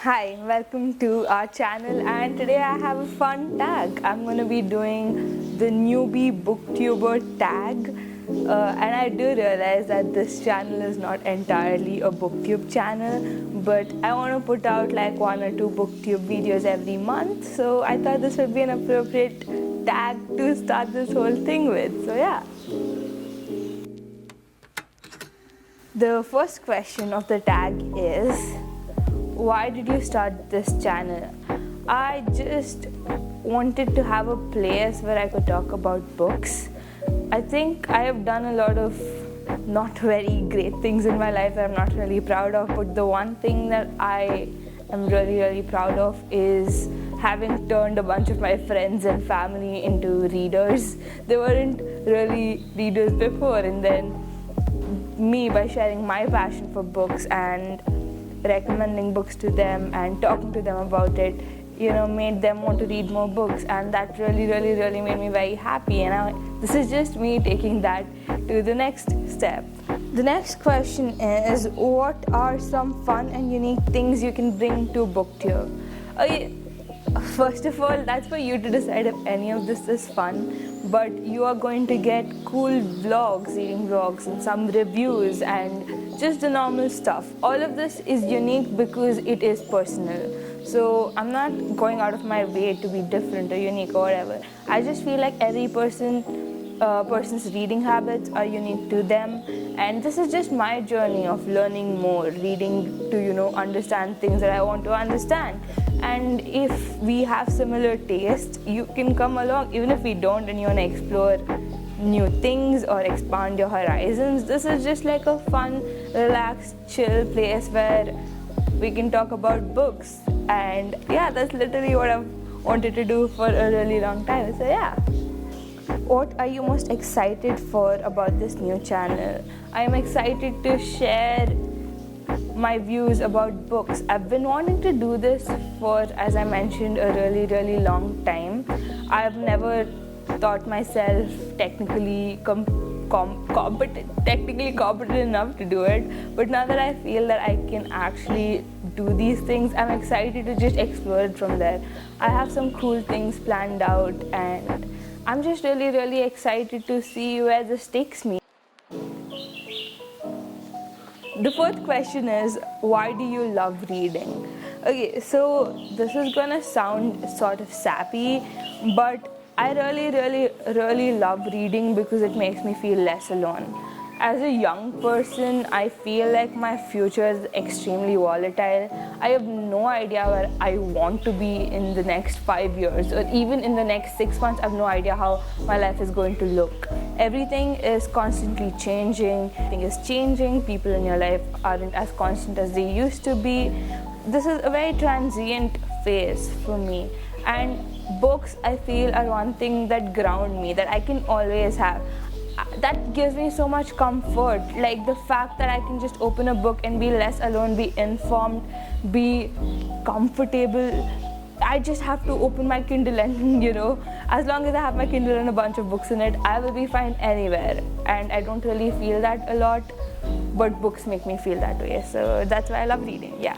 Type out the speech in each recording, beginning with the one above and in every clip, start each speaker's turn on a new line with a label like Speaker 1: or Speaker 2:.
Speaker 1: Hi, welcome to our channel, and today I have a fun tag. I'm going to be doing the newbie booktuber tag, and I do realize that this channel is not entirely a booktube channel, but I want to put out like 1 or 2 booktube videos every month, so I thought this would be an appropriate tag to start this whole thing with. So yeah. The first question of the tag is, why did you start this channel? I just wanted to have a place where I could talk about books. I think I have done a lot of not very great things in my life that I'm not really proud of, but the one thing that I am really proud of is having turned a bunch of my friends and family into readers. They weren't really readers before, and then me, by sharing my passion for books and recommending books to them and talking to them about it, made them want to read more books, and that really made me very happy. And this is just me taking that to the next step. The next question is, what are some fun and unique things you can bring to booktube? Okay, first of all, that's for you to decide if any of this is fun, but you are going to get cool vlogs, reading vlogs, and some reviews and just the normal stuff. All of this is unique because it is personal. So I'm not going out of my way to be different or unique or whatever. I just feel like every person's reading habits are unique to them, and this is just my journey of learning more, reading to understand things that I want to understand. And if we have similar tastes, you can come along. Even if we don't and you want to explore new things or expand your horizons, this is just like a fun, relaxed, chill place where we can talk about books. And yeah, that's literally what I've wanted to do for a really long time. So yeah. What are you most excited for about this new channel? I am excited to share my views about books. I've been wanting to do this for, as I mentioned, a really long time. I've never thought myself technically competent enough to do it, but now that I feel that I can actually do these things, I'm excited to just explore it from there. I have some cool things planned out, and I'm just really excited to see where this takes me. The fourth question is, why do you love reading? Okay, so this is gonna sound sort of sappy, but I really love reading because it makes me feel less alone. As a young person, I feel like my future is extremely volatile. I have no idea where I want to be in the next 5 years, or even in the next 6 months. I have no idea how my life is going to look. Everything is constantly changing. Everything is changing. People in your life aren't as constant as they used to be. This is a very transient phase for me. And books, I feel, are one thing that ground me, that I can always have. That gives me so much comfort, like the fact that I can just open a book and be less alone, be informed, be comfortable. I just have to open my Kindle and as long as I have my Kindle and a bunch of books in it, I will be fine anywhere. And I don't really feel that a lot, but books make me feel that way, so that's why I love reading. Yeah.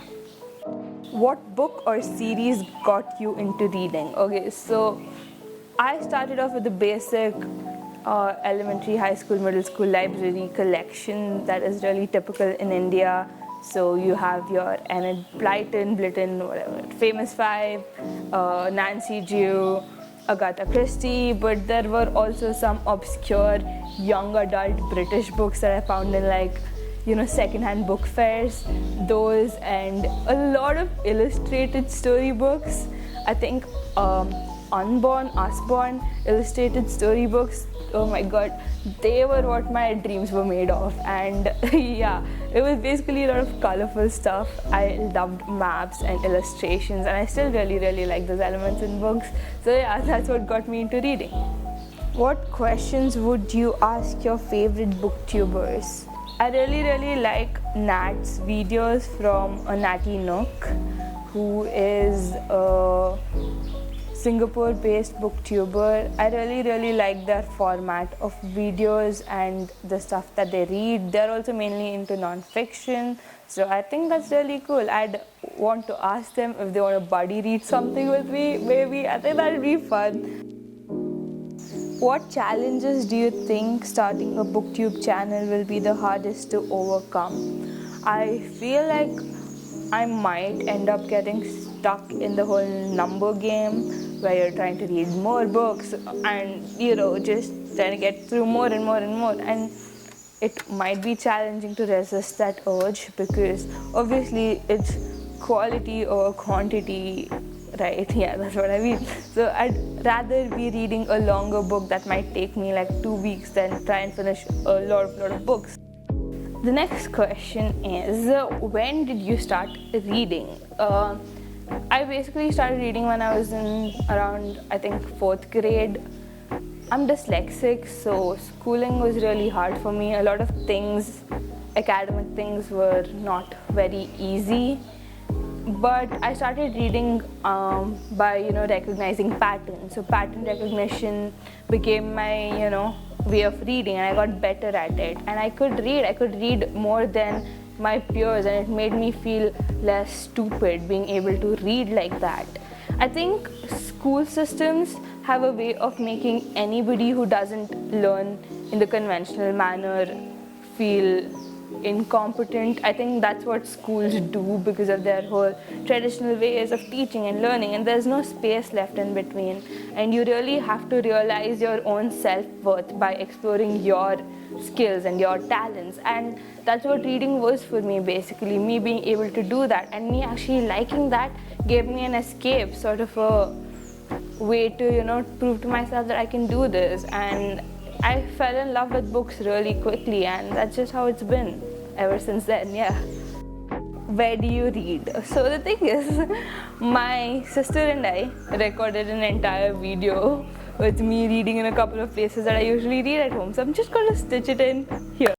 Speaker 1: What book or series got you into reading? Okay, so I started off with the basic elementary, high school, middle school library collection that is really typical in India. So you have your Enid Blyton, whatever, Famous Five, Nancy Drew, Agatha Christie, but there were also some obscure young adult British books that I found in secondhand book fairs, those, and a lot of illustrated storybooks. I think Usborn illustrated storybooks, oh my god, they were what my dreams were made of. And yeah, it was basically a lot of colorful stuff. I loved maps and illustrations, and I still really like those elements in books. So yeah, that's what got me into reading. What questions would you ask your favorite booktubers? I really like Nat's videos from Natty Nook, who is a Singapore-based booktuber. I really like their format of videos and the stuff that they read. They're also mainly into non-fiction, So I think that's really cool. I'd want to ask them if they want to buddy read something with me, maybe. I think that'd be fun. What challenges do you think starting a booktube channel will be the hardest to overcome? I feel like I might end up getting stuck in the whole number game where you're trying to read more books and just trying to get through more and more and more, and it might be challenging to resist that urge because obviously it's quality over quantity, right? Yeah, that's what I mean. So I'd rather be reading a longer book that might take me like 2 weeks than try and finish a lot of books. The next question is, when did you start reading? I basically started reading when I was in around, I think, 4th grade. I'm dyslexic, so schooling was really hard for me. A lot of things, academic things, were not very easy. But I started reading by recognizing patterns. So pattern recognition became my way of reading, and I got better at it. And I could read more than my peers, and it made me feel less stupid being able to read like that. I think school systems have a way of making anybody who doesn't learn in the conventional manner feel incompetent. I think that's what schools do because of their whole traditional ways of teaching and learning, and there's no space left in between. And you really have to realize your own self-worth by exploring your skills and your talents, and that's what reading was for me, basically. Me being able to do that and me actually liking that gave me an escape, sort of a way to prove to myself that I can do this. And I fell in love with books really quickly, and that's just how it's been ever since then. Yeah. Where do you read? So the thing is, my sister and I recorded an entire video with me reading in a couple of places that I usually read at home. So I'm just going to stitch it in here.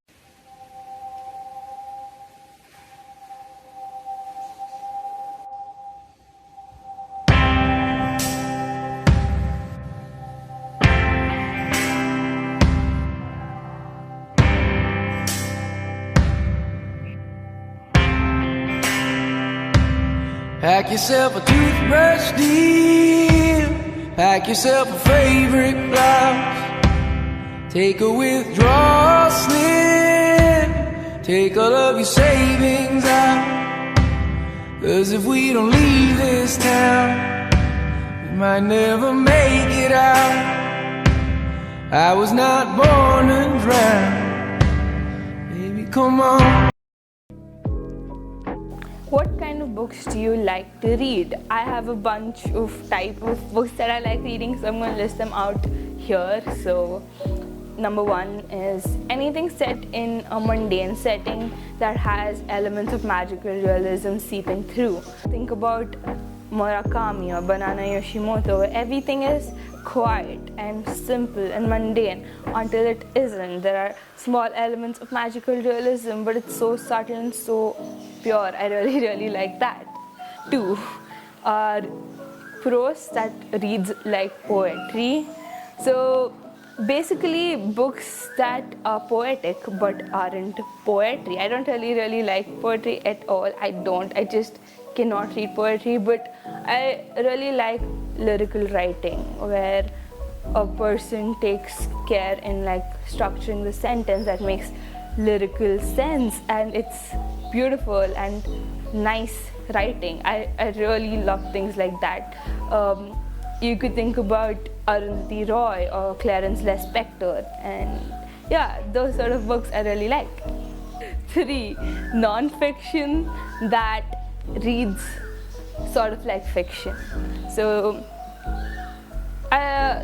Speaker 2: Pack yourself a toothbrush, dear. Pack yourself a favorite blouse. Take a withdrawal slip. Take all of your savings out. 'Cause if we don't leave this town, we might never make it out. I was not born to drown. Baby, come on.
Speaker 1: What kind of books do you like to read? I have a bunch of type of books that I like reading, so I'm going to list them out here. So number 1 is anything set in a mundane setting that has elements of magical realism seeping through. Think about Murakami or Banana Yoshimoto, where everything is quiet and simple and mundane until it isn't. There are small elements of magical realism, but it's so subtle and so pure. I really like that. 2 are prose that reads like poetry. So basically books that are poetic but aren't poetry. I don't really like poetry at all. I just cannot read poetry, but I really like lyrical writing where a person takes care in like structuring the sentence that makes lyrical sense, and it's beautiful and nice writing. I really love things like that. You could think about Arundhati Roy or Clarence Lispector, and yeah, those sort of books I really like. 3, non-fiction that reads sort of like fiction. So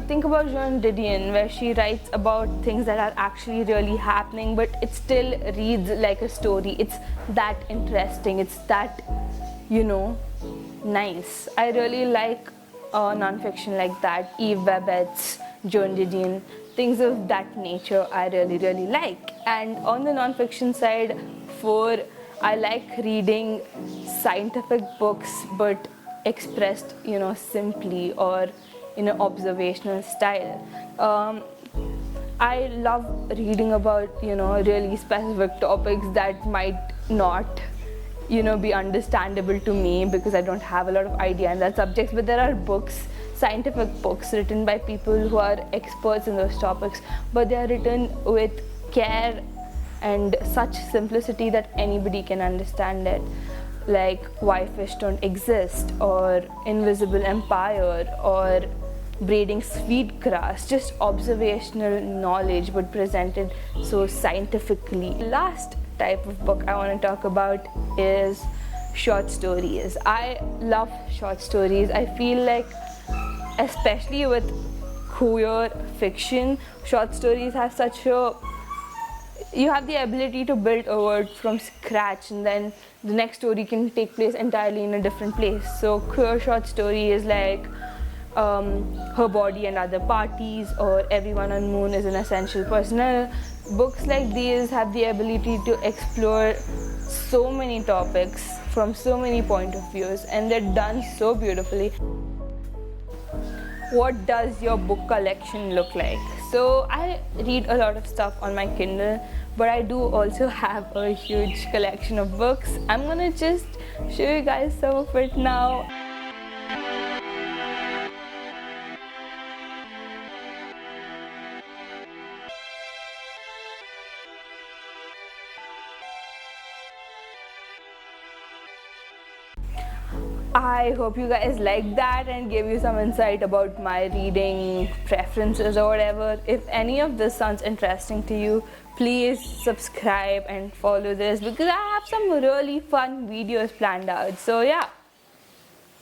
Speaker 1: think about Joan Didion, where she writes about things that are actually really happening, but it still reads like a story. It's that interesting. It's that, nice. I really like non-fiction like that. Eve Babbitt's, Joan Didion, things of that nature I really like. And on the non-fiction side, 4, I like reading scientific books but expressed, simply or in an observational style. I love reading about, really specific topics that might not be understandable to me because I don't have a lot of idea in that subjects. But there are books, scientific books written by people who are experts in those topics, but they are written with care and such simplicity that anybody can understand it, like why fish don't exist, or invisible empire, or braiding sweet grass. Just observational knowledge but presented so scientifically. Last type of book I want to talk about is short stories. I love short stories. I feel like, especially with queer fiction, short stories have you have the ability to build a world from scratch, and then the next story can take place entirely in a different place. So queer short story is like Her Body and Other Parties, or Everyone on Moon is an Essential Personnel. Books like these have the ability to explore so many topics from so many point of views, and they're done so beautifully. What does your book collection look like? So I read a lot of stuff on my Kindle, but I do also have a huge collection of books. I'm gonna just show you guys some of it now. I hope you guys liked that and gave you some insight about my reading preferences or whatever. If any of this sounds interesting to you, please subscribe and follow this, because I have some really fun videos planned out. So yeah,